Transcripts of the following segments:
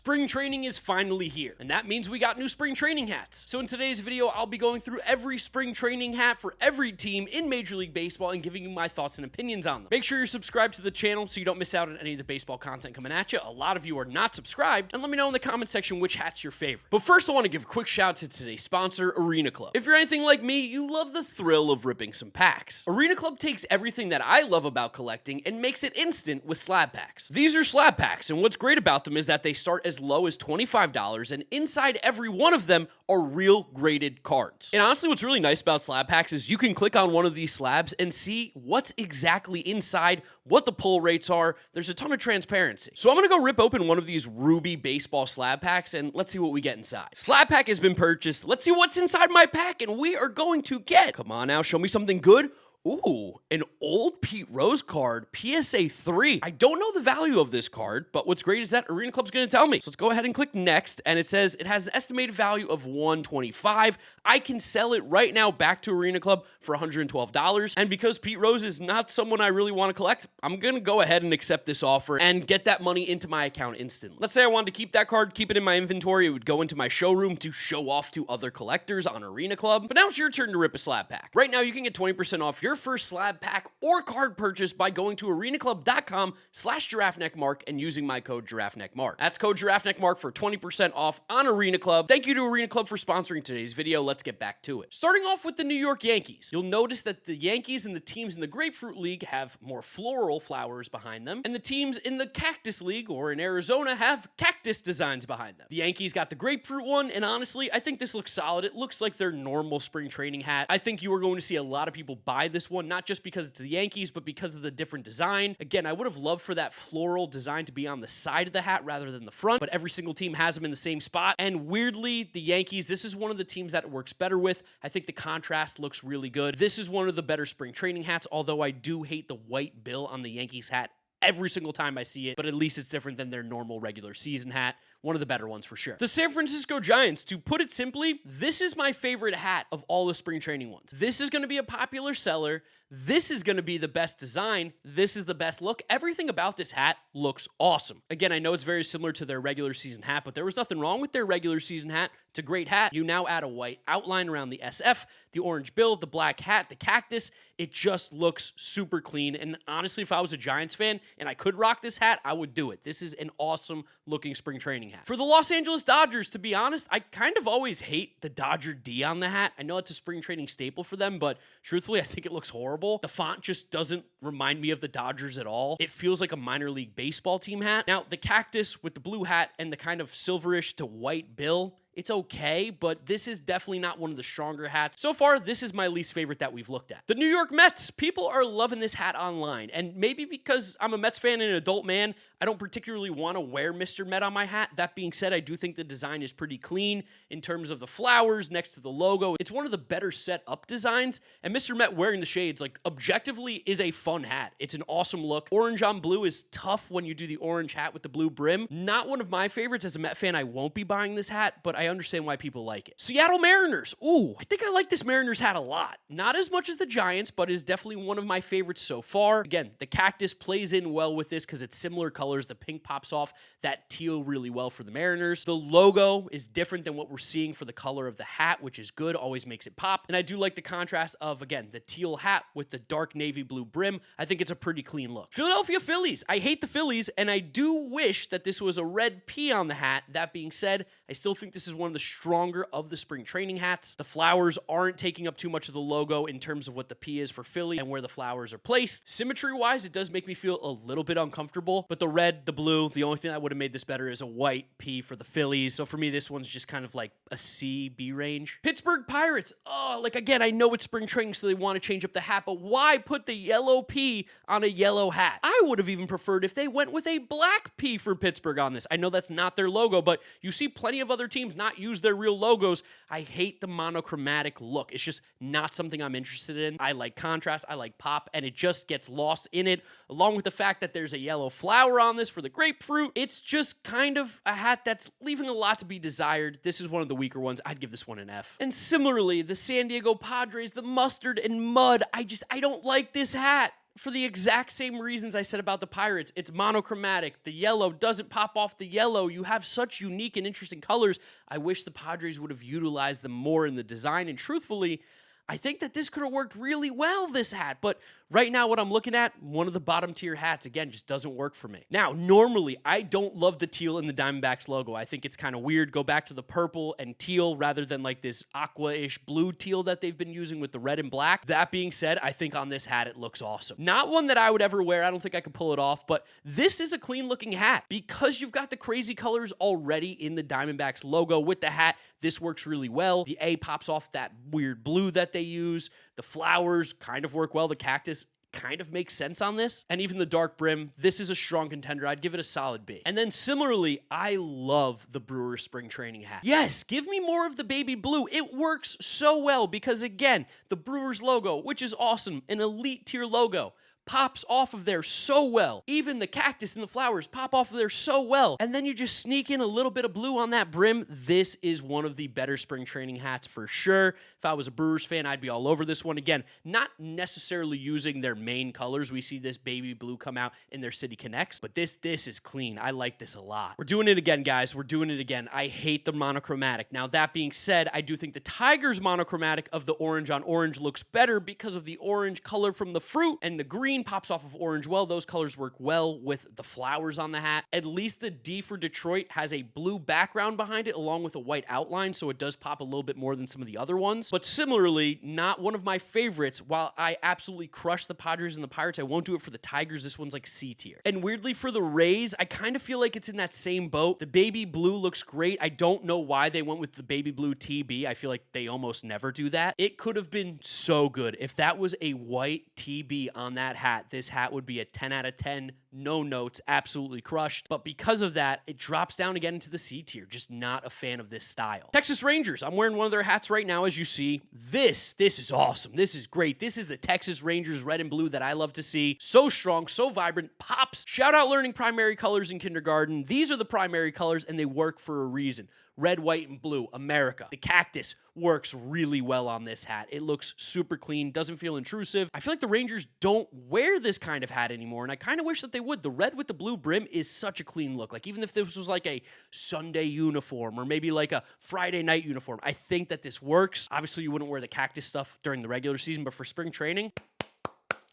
Spring training is finally here, and that means we got new spring training hats. So in today's video, I'll be going through every spring training hat for every team in Major League Baseball and giving you my thoughts and opinions on them. Make sure you're subscribed to the channel so you don't miss out on any of the baseball content coming at you. A lot of you are not subscribed, and let me know in the comment section which hat's your favorite. But first, I want to give a quick shout out to today's sponsor, Arena Club. If you're anything like me, you love the thrill of ripping some packs. Arena Club takes everything that I love about collecting and makes it instant with slab packs. These are slab packs, and what's great about them is that they start as low as $25, and inside every one of them are real graded cards. And honestly, what's really nice about slab packs is you can click on one of these slabs and see what's exactly inside, what the pull rates are. There's a ton of transparency. So I'm gonna go rip open one of these Ruby baseball slab packs and let's see what we get inside. Slab pack has been purchased. Let's see what's inside my pack, and we are going to get, come on now, show me something good. Ooh, an old Pete Rose card, PSA 3. I don't know the value of this card, but what's great is that Arena Club's going to tell me. So let's go ahead and click next, and it says it has an estimated value of $125. I can sell it right now back to Arena Club for $112, and because Pete Rose is not someone I really want to collect, I'm going to go ahead and accept this offer and get that money into my account instantly. Let's say I wanted to keep that card, keep it in my inventory. It would go into my showroom to show off to other collectors on Arena Club, but now it's your turn to rip a slab pack. Right now, you can get 20% off your first slab pack or card purchase by going to arenaclub.com/GiraffeNeckMarc and using my code GiraffeNeckMarc. That's code GiraffeNeckMarc for 20% off on Arena Club. Thank you to Arena Club for sponsoring today's video. Let's get back to it. Starting off with the New York Yankees. You'll notice that the Yankees and the teams in the Grapefruit League have more floral flowers behind them, and the teams in the Cactus League or in Arizona have cactus designs behind them. The Yankees got the grapefruit one, and honestly, I think this looks solid. It looks like their normal spring training hat. I think you are going to see a lot of people buy this one, not just because it's the Yankees, but because of the different design. Again, I would have loved for that floral design to be on the side of the hat rather than the front, but every single team has them in the same spot. And weirdly, the Yankees, this is one of the teams that it works better with. I think the contrast looks really good. This is one of the better spring training hats, although I do hate the white bill on the Yankees hat every single time I see it, but at least it's different than their normal regular season hat. One of the better ones for sure. The San Francisco Giants, to put it simply, this is my favorite hat of all the spring training ones. This is going to be a popular seller. This is going to be the best design. This is the best look. Everything about this hat looks awesome. Again, I know it's very similar to their regular season hat, but there was nothing wrong with their regular season hat. It's a great hat. You now add a white outline around the SF, the orange bill, the black hat, the cactus. It just looks super clean. And honestly, if I was a Giants fan and I could rock this hat, I would do it. This is an awesome looking spring training hat. For the Los Angeles Dodgers, to be honest, I kind of always hate the Dodger D on the hat. I know it's a spring training staple for them, but truthfully, I think it looks horrible. The font just doesn't remind me of the Dodgers at all. It feels like a minor league baseball team hat. Now, the cactus with the blue hat and the kind of silverish to white bill, it's okay, but this is definitely not one of the stronger hats. So far, this is my least favorite that we've looked at. The New York Mets. People are loving this hat online, and maybe because I'm a Mets fan and an adult man, I don't particularly want to wear Mr. Met on my hat. That being said, I do think the design is pretty clean in terms of the flowers next to the logo. It's one of the better set up designs, and Mr. Met wearing the shades, like, objectively is a fun hat. It's an awesome look. Orange on blue is tough when you do the orange hat with the blue brim. Not one of my favorites. As a Met fan, I won't be buying this hat, but I understand why people like it. Seattle Mariners. Ooh, I think I like this Mariners hat a lot. Not as much as the Giants, but is definitely one of my favorites so far. Again, the cactus plays in well with this because it's similar colors. The pink pops off that teal really well for the Mariners. The logo is different than what we're seeing for the color of the hat, which is good, always makes it pop. And I do like the contrast of, again, the teal hat with the dark navy blue brim. I think it's a pretty clean look. Philadelphia Phillies. I hate the Phillies, and I do wish that this was a red P on the hat. That being said, I still think this is one of the stronger of the spring training hats. The flowers aren't taking up too much of the logo in terms of what the P is for Philly and where the flowers are placed. Symmetry-wise, it does make me feel a little bit uncomfortable, but the red, the blue, the only thing that would have made this better is a white P for the Phillies. So for me, this one's just kind of like a C, B range. Pittsburgh Pirates. Oh, like again, I know it's spring training, so they want to change up the hat, but why put the yellow P on a yellow hat? I would have even preferred if they went with a black P for Pittsburgh on this. I know that's not their logo, but you see plenty of other teams not use their real logos. I hate the monochromatic look. It's just not something I'm interested in. I like contrast, I like pop, and it just gets lost in it, along with the fact that there's a yellow flower on this for the grapefruit. It's just kind of a hat that's leaving a lot to be desired. This is one of the weaker ones. I'd give this one an F. And similarly, the San Diego Padres, the mustard and mud. I don't like this hat. for the exact same reasons I said about the Pirates. It's monochromatic. The yellow doesn't pop off the yellow. You have such unique and interesting colors. I wish the Padres would have utilized them more in the design, and truthfully, I think that this could have worked really well, this hat, but right now what I'm looking at, one of the bottom tier hats, again, just doesn't work for me. Now, normally, I don't love the teal in the Diamondbacks logo. I think it's kind of weird. Go back to the purple and teal rather than like this aqua-ish blue teal that they've been using with the red and black. That being said, I think on this hat, it looks awesome. Not one that I would ever wear. I don't think I could pull it off, but this is a clean looking hat. Because you've got the crazy colors already in the Diamondbacks logo with the hat, this works really well. The A pops off that weird blue that they use. The flowers kind of work well. The cactus kind of makes sense on this. And even the dark brim, this is a strong contender. I'd give it a solid B. And then similarly, I love the Brewers spring training hat. Yes, give me more of the baby blue. It works so well because, again, the Brewers logo, which is awesome, an elite tier logo, pops off of there so well. Even the cactus and the flowers pop off of there so well. And then you just sneak in a little bit of blue on that brim. This is one of the better spring training hats for sure. If I was a Brewers fan, I'd be all over this one. Again, not necessarily using their main colors. We see this baby blue come out in their City Connects, but this is clean. I like this a lot. We're doing it again, guys. We're doing it again. I hate the monochromatic. Now, that being said, I do think the Tigers monochromatic of the orange on orange looks better because of the orange color from the fruit, and the green pops off of orange well. Those colors work well with the flowers on the hat. At least the D for Detroit has a blue background behind it along with a white outline, so it does pop a little bit more than some of the other ones. But similarly, not one of my favorites. While I absolutely crush the Padres and the Pirates, I won't do it for the Tigers. This one's like C tier. And weirdly for the Rays, I kind of feel like it's in that same boat. The baby blue looks great. I don't know why they went with the baby blue TB. I feel like they almost never do that. It could have been so good. If that was a white TB on that hat, this hat would be a 10 out of 10, no notes, absolutely crushed. But because of that, it drops down again into the C tier. Just not a fan of this style. Texas Rangers, I'm wearing one of their hats right now, as you see. This is awesome. This is great. This is the Texas Rangers red and blue that I love to see. So strong, so vibrant, pops. Shout out learning primary colors in kindergarten. These are the primary colors, and they work for a reason. Red, white, and blue, America. The cactus works really well on this hat. It looks super clean, doesn't feel intrusive. I feel like the Rangers don't wear this kind of hat anymore, and I kind of wish that they would. The red with the blue brim is such a clean look. Like, even if this was like a Sunday uniform or maybe like a Friday night uniform, I think that this works. Obviously, you wouldn't wear the cactus stuff during the regular season, but for spring training,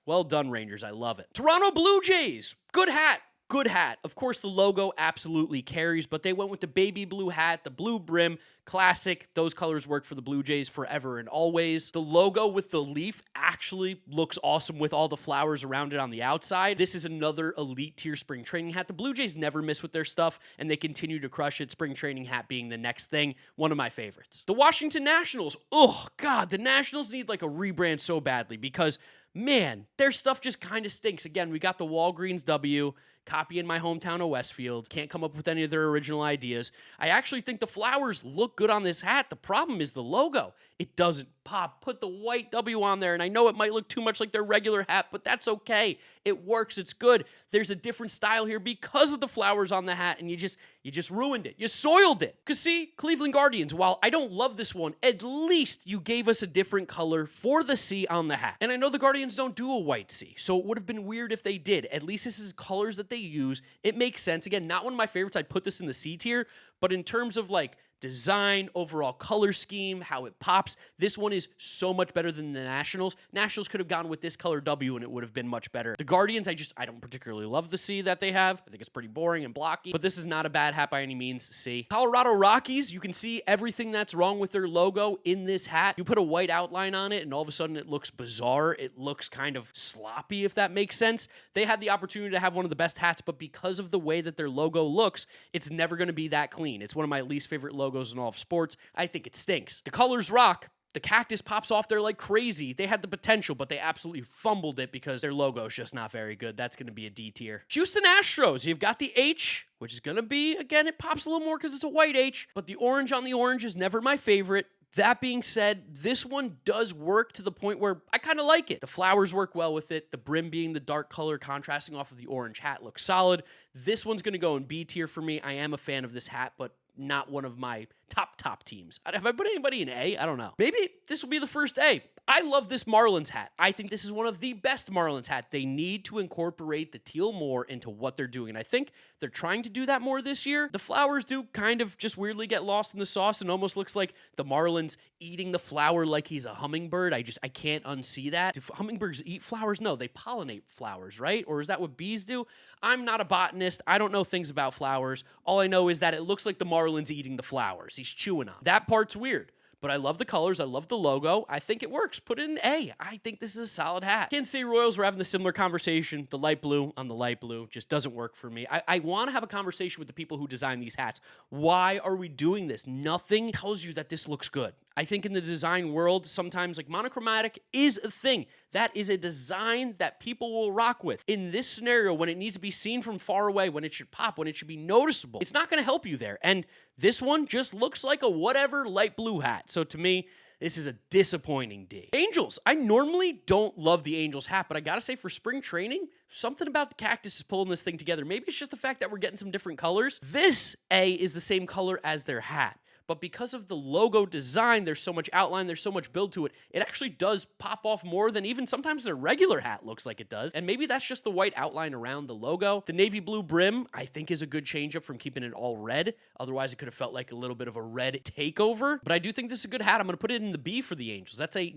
well done, Rangers. I love it. Toronto Blue Jays, good hat. Good hat. Of course, the logo absolutely carries, but they went with the baby blue hat, the blue brim, classic. Those colors work for the Blue Jays forever and always. The logo with the leaf actually looks awesome with all the flowers around it on the outside. This is another elite tier spring training hat. The Blue Jays never miss with their stuff, and they continue to crush it. Spring training hat being the next thing. One of my favorites. The Washington Nationals. Oh, God, the Nationals need like a rebrand so badly because, man, their stuff just kind of stinks. Again, we got the Walgreens W, copying my hometown of Westfield. Can't come up with any of their original ideas. I actually think the flowers look good on this hat. The problem is the logo. It doesn't pop. Put the white W on there, and I know it might look too much like their regular hat, but that's okay. It works. It's good. There's a different style here because of the flowers on the hat, and you just ruined it. You soiled it. Because see, Cleveland Guardians, while I don't love this one, at least you gave us a different color for the C on the hat. And I know the Guardians don't do a white C, so it would have been weird if they did. At least this is colors that they use. It makes sense. Again, not one of my favorites. I'd put this in the C tier, but in terms of like design, overall color scheme, how it pops, this one is so much better than the Nationals. Nationals could have gone with this color W and it would have been much better. The Guardians, I don't particularly love the C that they have. I think it's pretty boring and blocky, but this is not a bad hat by any means. C. Colorado Rockies, you can see everything that's wrong with their logo in this hat. You put a white outline on it and all of a sudden it looks bizarre. It looks kind of sloppy, if that makes sense. They had the opportunity to have one of the best hats, but because of the way that their logo looks, it's never going to be that clean. It's one of my least favorite logos in all of sports. I think it stinks. The colors rock. The cactus pops off there like crazy. They had the potential, but they absolutely fumbled it because their logo is just not very good. That's going to be a D tier. Houston Astros, you've got the H, which is going to be, again, it pops a little more because it's a white H, but the orange on the orange is never my favorite. That being said, this one does work to the point where I kind of like it. The flowers work well with it. The brim being the dark color contrasting off of the orange hat looks solid. This one's going to go in B tier for me. I am a fan of this hat, but not one of my top teams. Have I put anybody in A? I don't know. Maybe this will be the first A. I love this Marlins hat. I think this is one of the best Marlins hats. They need to incorporate the teal more into what they're doing, and I think they're trying to do that more this year. The flowers do kind of just weirdly get lost in the sauce and almost looks like the Marlins eating the flower like he's a hummingbird. I can't unsee that. Do hummingbirds eat flowers? No, they pollinate flowers, right? Or is that what bees do? I'm not a botanist. I don't know things about flowers. All I know is that it looks like the Marlins eating the flowers. He's chewing on. That part's weird. But I love the colors. I love the logo. I think it works. Put it in A. I think this is a solid hat. Kansas City Royals were having the similar conversation. The light blue on the light blue just doesn't work for me. I want to have a conversation with the people who design these hats. Why are we doing this? Nothing tells you that this looks good. I think in the design world, sometimes like monochromatic is a thing. That is a design that people will rock with. In this scenario, when it needs to be seen from far away, when it should pop, when it should be noticeable, it's not going to help you there. And this one just looks like a whatever light blue hat. So to me, this is a disappointing D. Angels. I normally don't love the Angels hat, but I gotta say for spring training, something about the cactus is pulling this thing together. Maybe it's just the fact that we're getting some different colors. This A is the same color as their hat. But because of the logo design, there's so much outline, there's so much build to it, it actually does pop off more than even sometimes their regular hat looks like it does. And maybe that's just the white outline around the logo. The navy blue brim, I think, is a good change up from keeping it all red. Otherwise, it could have felt like a little bit of a red takeover. But I do think this is a good hat. I'm going to put it in the B for the Angels. That's a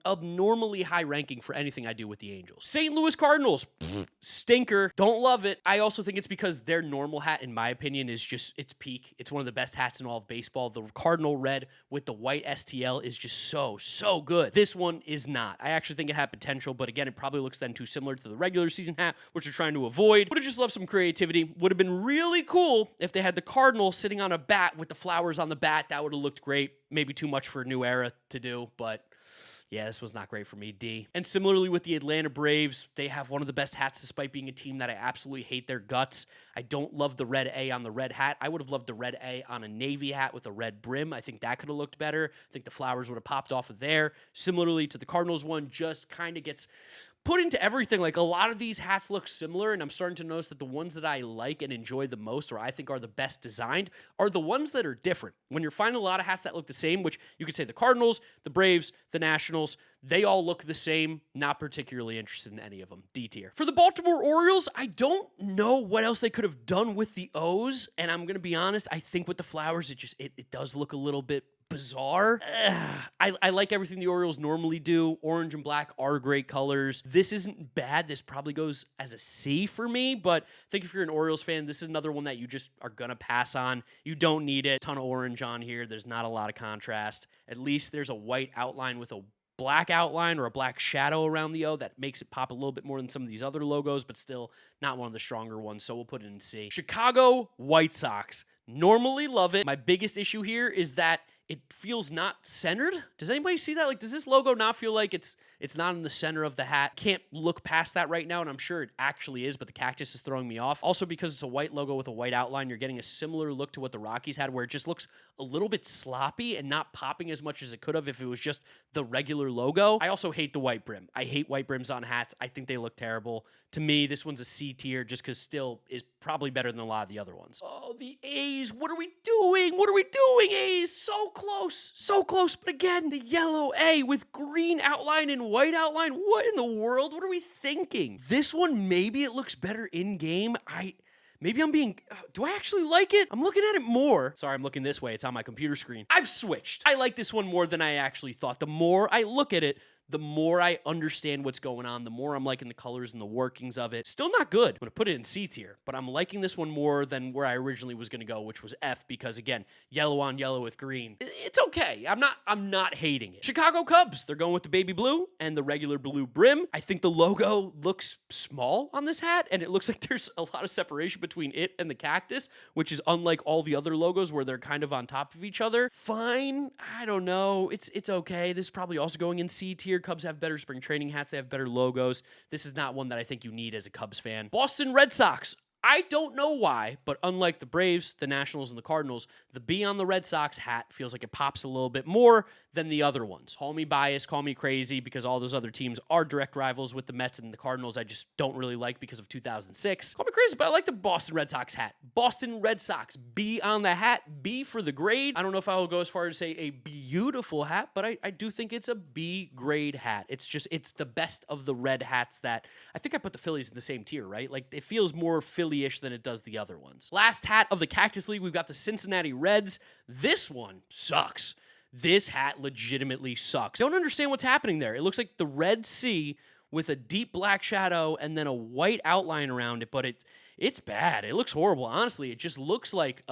abnormally high ranking for anything I do with the Angels. St. Louis Cardinals, stinker. Don't love it. I also think it's because their normal hat, in my opinion, is just, it's peak. It's one of the best hats in all of baseball. The Cardinal red with the white STL is just so good. This one is not. I actually think it had potential, but again, it probably looks then too similar to the regular season hat, which we're trying to avoid. Would have just loved some creativity. Would have been really cool if they had the Cardinal sitting on a bat with the flowers on the bat. That would have looked great. Maybe too much for a new era to do, but yeah, this was not great for me, D. And similarly with the Atlanta Braves, they have one of the best hats despite being a team that I absolutely hate their guts. I don't love the red A on the red hat. I would have loved the red A on a navy hat with a red brim. I think that could have looked better. I think the flowers would have popped off of there. Similarly to the Cardinals one, just kind of gets put into everything. Like a lot of these hats look similar, and I'm starting to notice that the ones that I like and enjoy the most, or I think are the best designed, are the ones that are different. When you're finding a lot of hats that look the same, which you could say the Cardinals, the Braves, the Nationals, they all look the same. Not particularly interested in any of them. D tier. For the Baltimore Orioles, I don't know what else they could have done with the O's, and I'm going to be honest, I think with the flowers, it does look a little bit bizarre. I like everything the Orioles normally do. Orange and black are great colors. This isn't bad. This probably goes as a C for me, but I think if you're an Orioles fan, this is another one that you just are going to pass on. You don't need it. Ton of orange on here. There's not a lot of contrast. At least there's a white outline with a black outline or a black shadow around the O that makes it pop a little bit more than some of these other logos, but still not one of the stronger ones, so we'll put it in C. Chicago White Sox. Normally love it. My biggest issue here is that it feels not centered. Does anybody see that? Like, does this logo not feel like it's not in the center of the hat? Can't look past that right now, and I'm sure it actually is, but the cactus is throwing me off. Also, because it's a white logo with a white outline, you're getting a similar look to what the Rockies had, where it just looks a little bit sloppy and not popping as much as it could have if it was just the regular logo. I also hate the white brim. I hate white brims on hats. I think they look terrible. To me, this one's a C tier just because still is probably better than a lot of the other ones. Oh, the A's. What are we doing? What are we doing, A's? So close. So close. But again, the yellow A with green outline and white outline. What in the world? What are we thinking? This one, maybe it looks better in-game. Maybe I'm being... do I actually like it? I'm looking at it more. Sorry, I'm looking this way. It's on my computer screen. I've switched. I like this one more than I actually thought. The more I look at it, the more I understand what's going on, the more I'm liking the colors and the workings of it. Still not good. I'm going to put it in C tier, but I'm liking this one more than where I originally was going to go, which was F, because again, yellow on yellow with green. It's okay. I'm not hating it. Chicago Cubs. They're going with the baby blue and the regular blue brim. I think the logo looks small on this hat, and it looks like there's a lot of separation between it and the cactus, which is unlike all the other logos where they're kind of on top of each other. Fine. I don't know. It's okay. This is probably also going in C tier. Cubs have better spring training hats. They have better logos. This is not one that I think you need as a Cubs fan. Boston Red Sox. I don't know why, but unlike the Braves, the Nationals, and the Cardinals, the B on the Red Sox hat feels like it pops a little bit more than the other ones. Call me biased, call me crazy, because all those other teams are direct rivals with the Mets and the Cardinals. I just don't really like because of 2006. Call me crazy, but I like the Boston Red Sox hat. Boston Red Sox, B on the hat, B for the grade. I don't know if I will go as far as say a B beautiful hat, but I do think it's a B grade hat. It's the best of the red hats that I think I put the Phillies in the same tier, right? Like it feels more Philly-ish than it does the other ones. Last hat of the Cactus League, we've got the Cincinnati Reds. This one sucks. This hat legitimately sucks. Don't understand what's happening there. It looks like the Red Sea with a deep black shadow and then a white outline around it, but it's bad. It looks horrible. Honestly, it just looks like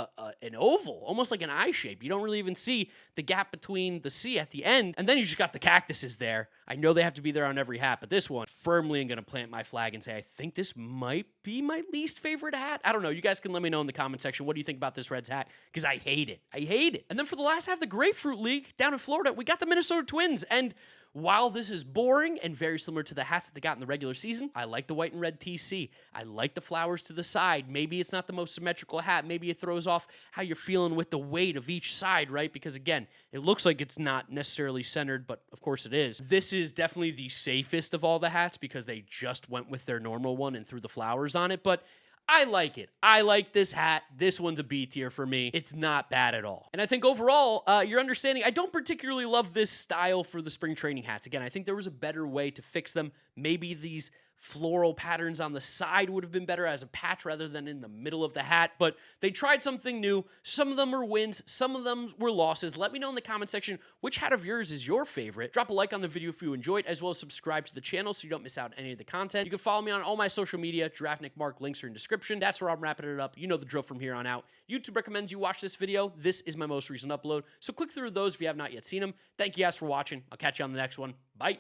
an oval, almost like an eye shape. You don't really even see the gap between the C at the end, and then you just got the cactuses there. I know they have to be there on every hat, but this one, firmly am going to plant my flag and say, I think this might be my least favorite hat. I don't know. You guys can let me know in the comment section. What do you think about this Reds hat? Because I hate it. I hate it. And then for the last half of the Grapefruit League down in Florida, we got the Minnesota Twins, and while this is boring and very similar to the hats that they got in the regular season, I like the white and red TC. I like the flowers to the side. Maybe it's not the most symmetrical hat. Maybe it throws off how you're feeling with the weight of each side, right? Because again, it looks like it's not necessarily centered, but of course it is. This is definitely the safest of all the hats because they just went with their normal one and threw the flowers on it, but I like it. I like this hat. This one's a B tier for me. It's not bad at all. And I think overall, you're understanding, I don't particularly love this style for the spring training hats. Again, I think there was a better way to fix them. Maybe these floral patterns on the side would have been better as a patch rather than in the middle of the hat, but they tried something new. Some of them are wins, some of them were losses. Let me know in the comment section which hat of yours is your favorite. Drop a like on the video if you enjoyed, as well as subscribe to the channel so you don't miss out on any of the content. You can follow me on all my social media. GiraffeNeckMarc, links are in description. That's where I'm wrapping it up. You know the drill from here on out. YouTube recommends you watch this video. This is my most recent upload, so click through those if you have not yet seen them. Thank you guys for watching. I'll catch you on the next one. Bye.